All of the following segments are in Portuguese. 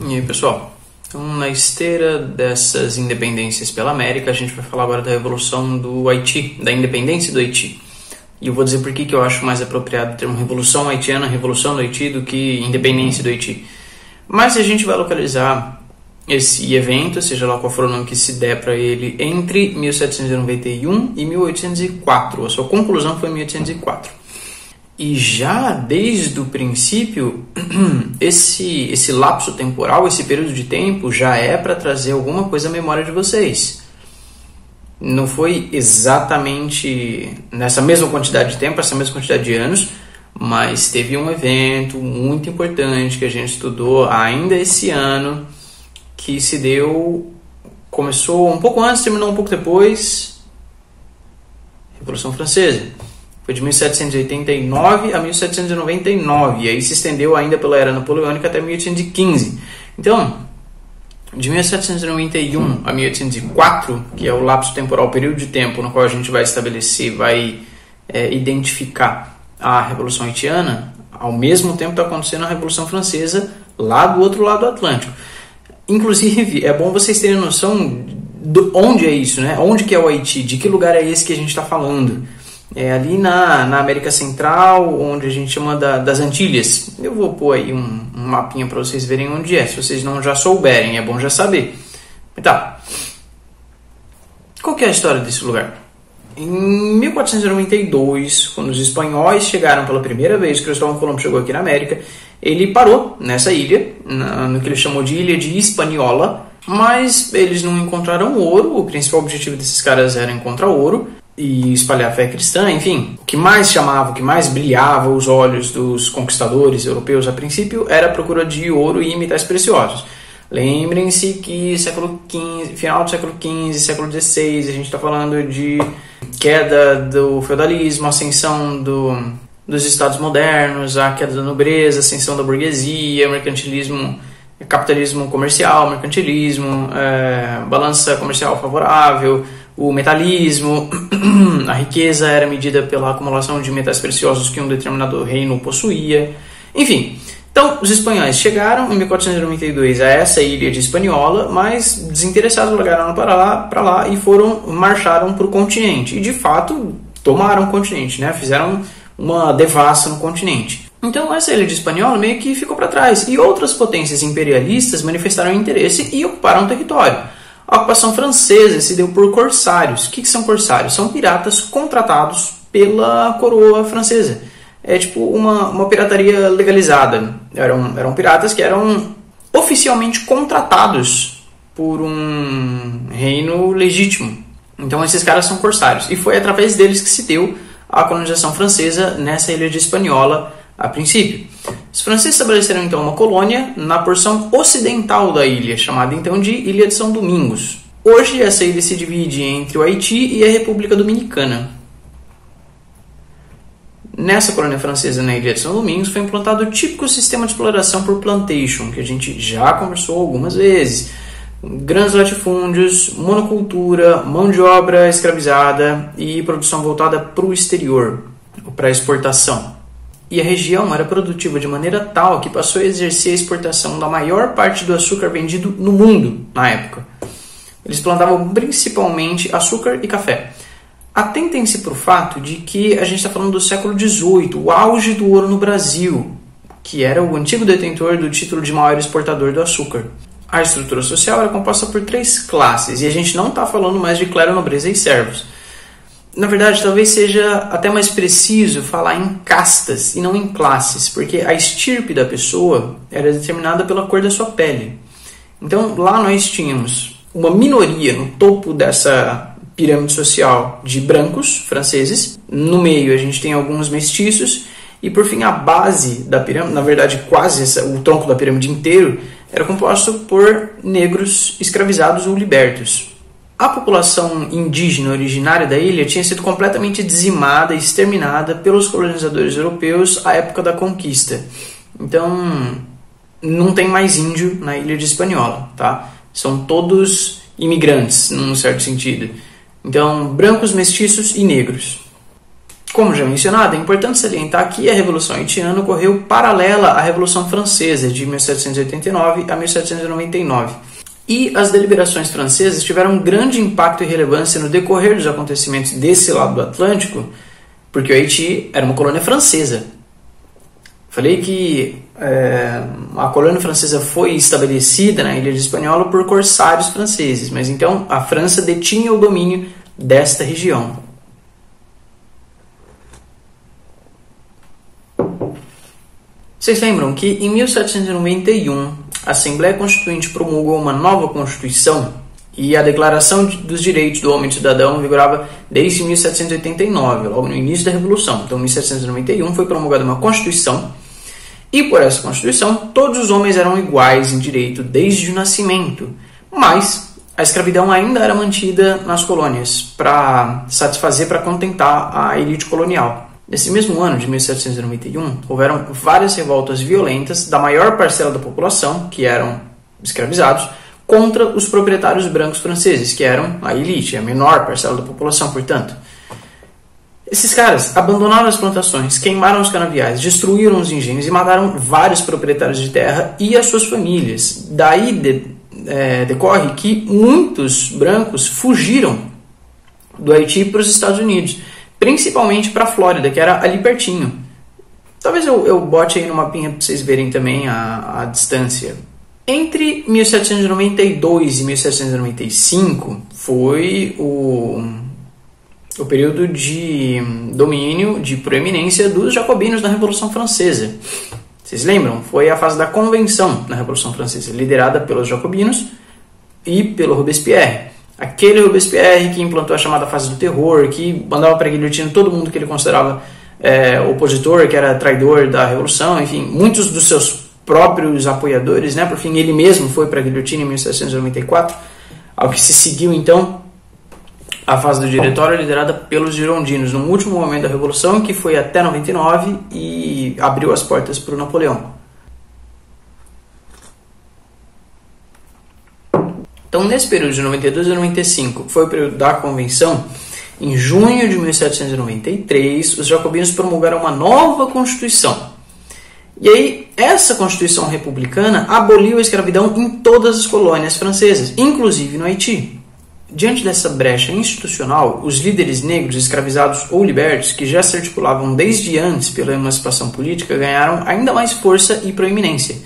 E aí, pessoal? Então, na esteira dessas independências pela América, a gente vai falar agora da Revolução do Haiti, da independência do Haiti. E eu vou dizer por que eu acho mais apropriado o termo Revolução Haitiana, Revolução do Haiti, do que independência do Haiti. Mas a gente vai localizar esse evento, seja lá qual for o nome que se der para ele, entre 1791 e 1804. A sua conclusão foi em 1804. E já desde o princípio, esse lapso temporal, esse período de tempo, já é para trazer alguma coisa à memória de vocês. Não foi exatamente nessa mesma quantidade de tempo, essa mesma quantidade de anos, mas teve um evento muito importante que a gente estudou ainda esse ano, que se deu, começou um pouco antes, terminou um pouco depois, Revolução Francesa. Foi de 1789 a 1799, e aí se estendeu ainda pela Era Napoleônica até 1815. Então, de 1791 a 1804, que é o lapso temporal, o período de tempo no qual a gente vai estabelecer, vai identificar a Revolução Haitiana, ao mesmo tempo está acontecendo a Revolução Francesa lá do outro lado do Atlântico. Inclusive, é bom vocês terem noção de onde é isso, né? Onde que é o Haiti, de que lugar é esse que a gente está falando. É ali na América Central, onde a gente chama das Antilhas. Eu vou pôr aí um mapinha para vocês verem onde é, se vocês não já souberem, é bom já saber. Tá. Qual que é a história desse lugar? Em 1492, quando os espanhóis chegaram pela primeira vez, Cristóvão Colombo chegou aqui na América, ele parou nessa ilha, no que ele chamou de Ilha de Hispaniola, mas eles não encontraram ouro. O principal objetivo desses caras era encontrar ouro e espalhar a fé cristã, enfim. O que mais chamava, o que mais brilhava os olhos dos conquistadores europeus a princípio era a procura de ouro e metais preciosos. Lembrem-se que século XV, final do século XV, século XVI, a gente está falando de queda do feudalismo, ascensão dos estados modernos, a queda da nobreza, ascensão da burguesia, mercantilismo, capitalismo comercial, mercantilismo, balança comercial favorável, o metalismo, a riqueza era medida pela acumulação de metais preciosos que um determinado reino possuía. Enfim, então os espanhóis chegaram em 1492 a essa ilha de Hispaniola, mas desinteressados largaram para lá e marcharam para o continente. E de fato tomaram o continente, né? Fizeram uma devassa no continente. Então essa ilha de Hispaniola meio que ficou para trás e outras potências imperialistas manifestaram interesse e ocuparam o território. A ocupação francesa se deu por corsários. O que são corsários? São piratas contratados pela coroa francesa. É tipo uma pirataria legalizada. Eram piratas que eram oficialmente contratados por um reino legítimo. Então esses caras são corsários. E foi através deles que se deu a colonização francesa nessa ilha de Hispaniola a princípio. Os franceses estabeleceram então uma colônia na porção ocidental da ilha, chamada então de Ilha de São Domingos. Hoje essa ilha se divide entre o Haiti e a República Dominicana. Nessa colônia francesa na Ilha de São Domingos foi implantado o típico sistema de exploração por plantation, que a gente já conversou algumas vezes. Grandes latifúndios, monocultura, mão de obra escravizada e produção voltada para o exterior, para a exportação. E a região era produtiva de maneira tal que passou a exercer a exportação da maior parte do açúcar vendido no mundo na época. Eles plantavam principalmente açúcar e café. Atentem-se para o fato de que a gente está falando do século XVIII, o auge do ouro no Brasil, que era o antigo detentor do título de maior exportador do açúcar. A estrutura social era composta por 3 classes, e a gente não está falando mais de clero, nobreza e servos. Na verdade, talvez seja até mais preciso falar em castas e não em classes, porque a estirpe da pessoa era determinada pela cor da sua pele. Então, lá nós tínhamos uma minoria no topo dessa pirâmide social de brancos franceses. No meio, a gente tem alguns mestiços. E, por fim, a base da pirâmide, na verdade, quase o tronco da pirâmide inteiro, era composto por negros escravizados ou libertos. A população indígena originária da ilha tinha sido completamente dizimada e exterminada pelos colonizadores europeus à época da conquista. Então, não tem mais índio na ilha de Hispaniola, tá? São todos imigrantes, num certo sentido. Então, brancos, mestiços e negros. Como já mencionado, é importante salientar que a Revolução Haitiana ocorreu paralela à Revolução Francesa de 1789 a 1799. E as deliberações francesas tiveram grande impacto e relevância no decorrer dos acontecimentos desse lado do Atlântico, porque o Haiti era uma colônia francesa. Falei que a colônia francesa foi estabelecida na ilha de Hispaniola por corsários franceses, mas então a França detinha o domínio desta região. Vocês lembram que em 1791 a Assembleia Constituinte promulgou uma nova Constituição e a Declaração dos Direitos do Homem e do Cidadão vigorava desde 1789, logo no início da Revolução. Então, em 1791 foi promulgada uma Constituição e por essa Constituição todos os homens eram iguais em direito desde o nascimento, mas a escravidão ainda era mantida nas colônias para contentar a elite colonial. Nesse mesmo ano de 1791, houveram várias revoltas violentas da maior parcela da população, que eram escravizados, contra os proprietários brancos franceses, que eram a elite, a menor parcela da população, portanto. Esses caras abandonaram as plantações, queimaram os canaviais, destruíram os engenhos e mataram vários proprietários de terra e as suas famílias. Daí decorre que muitos brancos fugiram do Haiti para os Estados Unidos, principalmente para a Flórida, que era ali pertinho. Talvez eu bote aí no mapinha para vocês verem também a distância. Entre 1792 e 1795 foi o período de domínio, de proeminência dos jacobinos na Revolução Francesa. Vocês lembram? Foi a fase da Convenção na Revolução Francesa, liderada pelos jacobinos e pelo Robespierre. Aquele Robespierre que implantou a chamada fase do terror, que mandava para a guilhotina todo mundo que ele considerava opositor, que era traidor da Revolução, enfim, muitos dos seus próprios apoiadores, né? Por fim, ele mesmo foi para a guilhotina em 1794, ao que se seguiu, então, a fase do diretório liderada pelos girondinos, no último momento da Revolução, que foi até 99 e abriu as portas para o Napoleão. Então, nesse período de 92 a 95, foi o período da Convenção. Em junho de 1793, os jacobinos promulgaram uma nova Constituição. E aí, essa Constituição republicana aboliu a escravidão em todas as colônias francesas, inclusive no Haiti. Diante dessa brecha institucional, os líderes negros escravizados ou libertos, que já se articulavam desde antes pela emancipação política, ganharam ainda mais força e proeminência.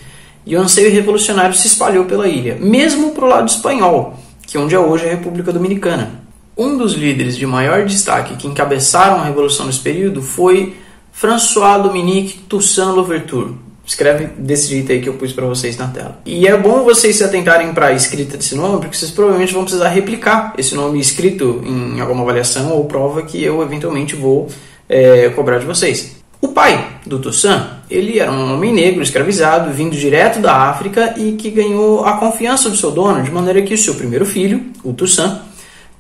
E o anseio revolucionário se espalhou pela ilha, mesmo para o lado espanhol, que é onde é hoje a República Dominicana. Um dos líderes de maior destaque que encabeçaram a revolução nesse período foi François-Dominique Toussaint Louverture. Escreve desse jeito aí que eu pus para vocês na tela. E é bom vocês se atentarem para a escrita desse nome, porque vocês provavelmente vão precisar replicar esse nome escrito em alguma avaliação ou prova que eu eventualmente vou cobrar de vocês. O pai do Toussaint, ele era um homem negro escravizado, vindo direto da África e que ganhou a confiança do seu dono, de maneira que o seu primeiro filho, o Toussaint,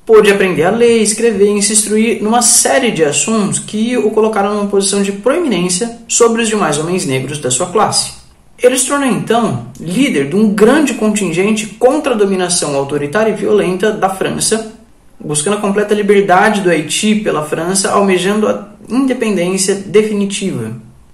pôde aprender a ler, escrever e se instruir numa série de assuntos que o colocaram numa posição de proeminência sobre os demais homens negros da sua classe. Ele se tornou, então, líder de um grande contingente contra a dominação autoritária e violenta da França, buscando a completa liberdade do Haiti pela França, almejando a independência definitiva.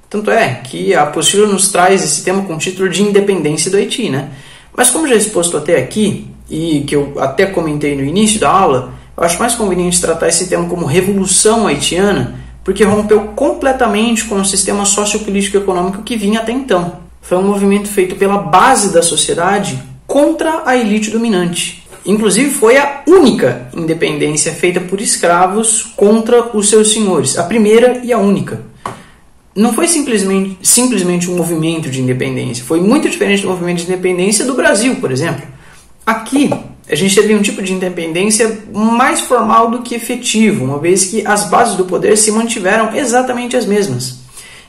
Tanto é que a apostila nos traz esse tema com o título de Independência do Haiti, né? Mas como já exposto até aqui, e que eu até comentei no início da aula, eu acho mais conveniente tratar esse tema como Revolução Haitiana, porque rompeu completamente com o sistema sociopolítico e econômico que vinha até então. Foi um movimento feito pela base da sociedade contra a elite dominante. Inclusive foi a única independência feita por escravos contra os seus senhores, a primeira e a única. Não foi simplesmente um movimento de independência, foi muito diferente do movimento de independência do Brasil, por exemplo. Aqui, a gente teve um tipo de independência mais formal do que efetivo, uma vez que as bases do poder se mantiveram exatamente as mesmas.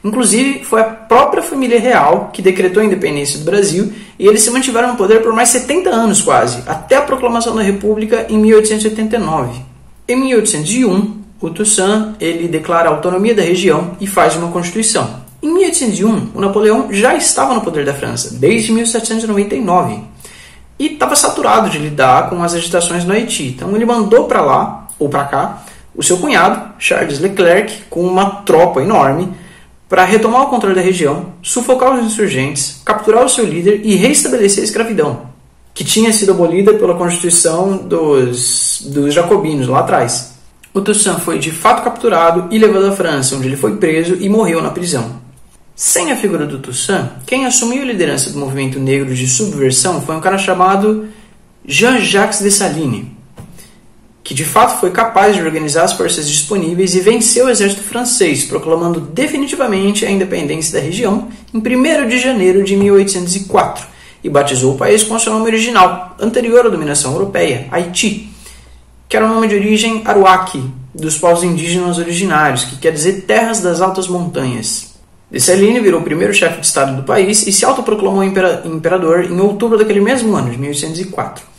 Inclusive, foi a própria família real que decretou a independência do Brasil e eles se mantiveram no poder por mais 70 anos quase, até a proclamação da República em 1889. Em 1801, o Toussaint ele declara a autonomia da região e faz uma Constituição. Em 1801, o Napoleão já estava no poder da França, desde 1799. E estava saturado de lidar com as agitações no Haiti. Então ele mandou para lá, ou para cá, o seu cunhado, Charles Leclerc, com uma tropa enorme para retomar o controle da região, sufocar os insurgentes, capturar o seu líder e reestabelecer a escravidão, que tinha sido abolida pela Constituição dos Jacobinos lá atrás. O Toussaint foi de fato capturado e levado à França, onde ele foi preso e morreu na prisão. Sem a figura do Toussaint, quem assumiu a liderança do movimento negro de subversão foi um cara chamado Jean-Jacques Dessalines, que de fato foi capaz de organizar as forças disponíveis e venceu o exército francês, proclamando definitivamente a independência da região em 1º de janeiro de 1804, e batizou o país com seu nome original, anterior à dominação europeia, Haiti, que era o nome de origem Arawak, dos povos indígenas originários, que quer dizer terras das altas montanhas. Dessalines virou o primeiro chefe de estado do país e se autoproclamou imperador em outubro daquele mesmo ano, de 1804.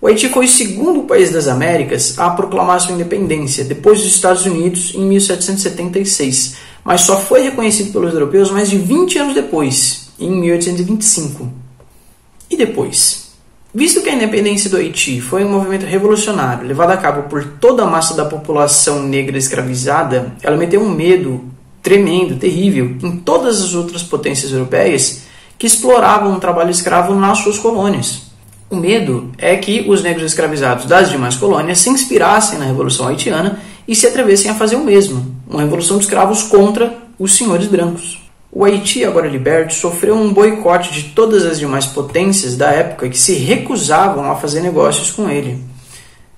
O Haiti foi o segundo país das Américas a proclamar sua independência, depois dos Estados Unidos, em 1776, mas só foi reconhecido pelos europeus mais de 20 anos depois, em 1825. E depois? Visto que a independência do Haiti foi um movimento revolucionário levado a cabo por toda a massa da população negra escravizada, ela meteu um medo tremendo, terrível, em todas as outras potências europeias que exploravam o trabalho escravo nas suas colônias. O medo é que os negros escravizados das demais colônias se inspirassem na Revolução Haitiana e se atrevessem a fazer o mesmo, uma revolução de escravos contra os senhores brancos. O Haiti, agora liberto, sofreu um boicote de todas as demais potências da época que se recusavam a fazer negócios com ele,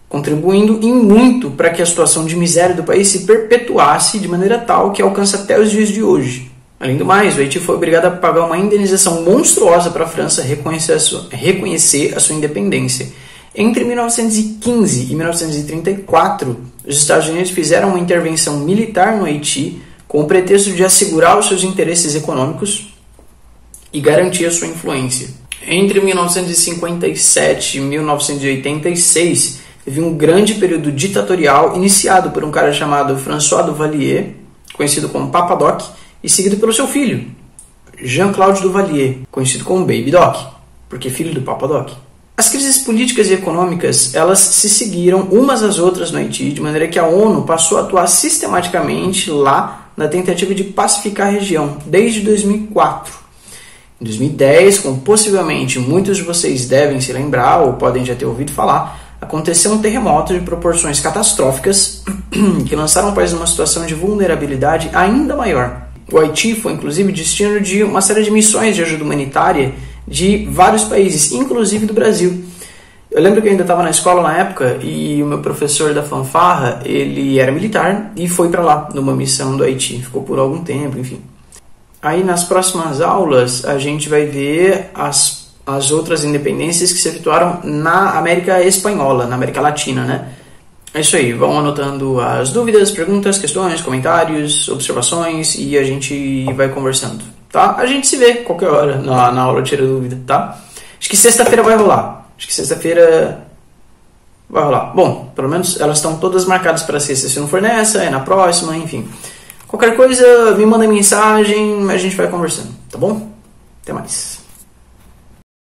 contribuindo em muito para que a situação de miséria do país se perpetuasse de maneira tal que alcança até os dias de hoje. Além do mais, o Haiti foi obrigado a pagar uma indenização monstruosa para a França reconhecer a sua independência. Entre 1915 e 1934, os Estados Unidos fizeram uma intervenção militar no Haiti com o pretexto de assegurar os seus interesses econômicos e garantir a sua influência. Entre 1957 e 1986, teve um grande período ditatorial iniciado por um cara chamado François Duvalier, conhecido como Papa Doc, e seguido pelo seu filho, Jean-Claude Duvalier, conhecido como Baby Doc, porque filho do Papa Doc. As crises políticas e econômicas, elas se seguiram umas às outras no Haiti, de maneira que a ONU passou a atuar sistematicamente lá na tentativa de pacificar a região, desde 2004. Em 2010, como possivelmente muitos de vocês devem se lembrar ou podem já ter ouvido falar, aconteceu um terremoto de proporções catastróficas que lançaram o país numa situação de vulnerabilidade ainda maior. O Haiti foi, inclusive, destino de uma série de missões de ajuda humanitária de vários países, inclusive do Brasil. Eu lembro que eu ainda estava na escola na época e o meu professor da fanfarra, ele era militar e foi para lá numa missão do Haiti. Ficou por algum tempo, enfim. Aí nas próximas aulas a gente vai ver as outras independências que se efetuaram na América Espanhola, na América Latina, né? É isso aí, vão anotando as dúvidas, perguntas, questões, comentários, observações e a gente vai conversando, tá? A gente se vê qualquer hora na aula de Tira Dúvida, tá? Acho que sexta-feira vai rolar. Bom, pelo menos elas estão todas marcadas para sexta. Se não for nessa, é na próxima, enfim. Qualquer coisa, me manda mensagem, a gente vai conversando, tá bom? Até mais.